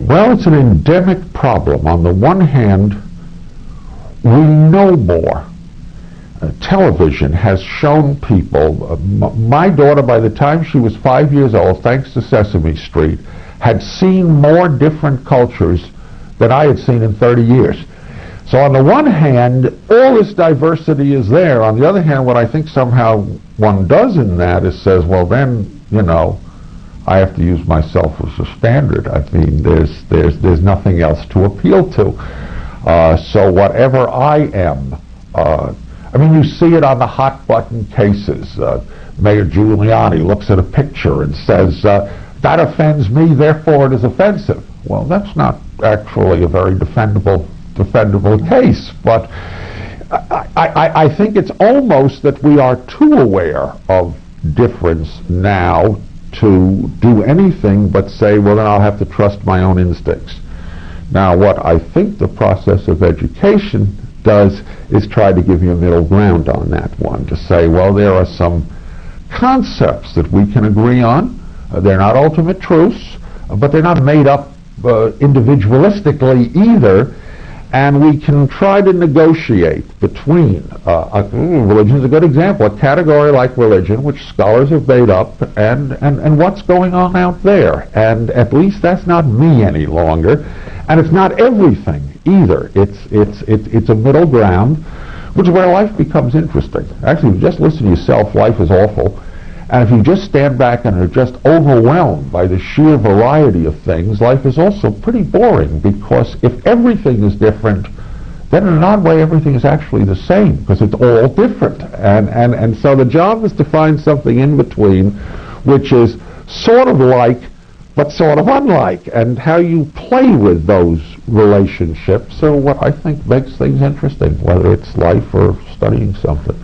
Well, it's an endemic problem. On the one hand, we know more. Television has shown people, my daughter, by the time she was 5 years old, thanks to Sesame Street, had seen more different cultures than I had seen in 30 years. So on the one hand, all this diversity is there. On the other hand, what I think somehow one does in that is says, well then, you know, I have to use myself as a standard. I mean, there's nothing else to appeal to. So whatever I am, I mean, you see it on the hot button cases. Mayor Giuliani looks at a picture and says, that offends me, therefore it is offensive. Well, that's not actually a very defendable case, but I think it's almost that we are too aware of difference now to do anything but say, well, then I'll have to trust my own instincts. Now, what I think the process of education does is try to give you a middle ground on that one, to say, well, there are some concepts that we can agree on. They're not ultimate truths, but they're not made up individualistically either, and we can try to negotiate between, religion is a good example, a category like religion, which scholars have made up, and what's going on out there. And at least that's not me any longer, and it's not everything either. It's a middle ground, which is where life becomes interesting. Actually, if you just listen to yourself, life is awful. And if you just stand back and are just overwhelmed by the sheer variety of things, life is also pretty boring, because if everything is different, then in an odd way everything is actually the same, because it's all different. And so the job is to find something in between, which is sort of like, but sort of unlike, and how you play with those relationships are what I think makes things interesting, whether it's life or studying something.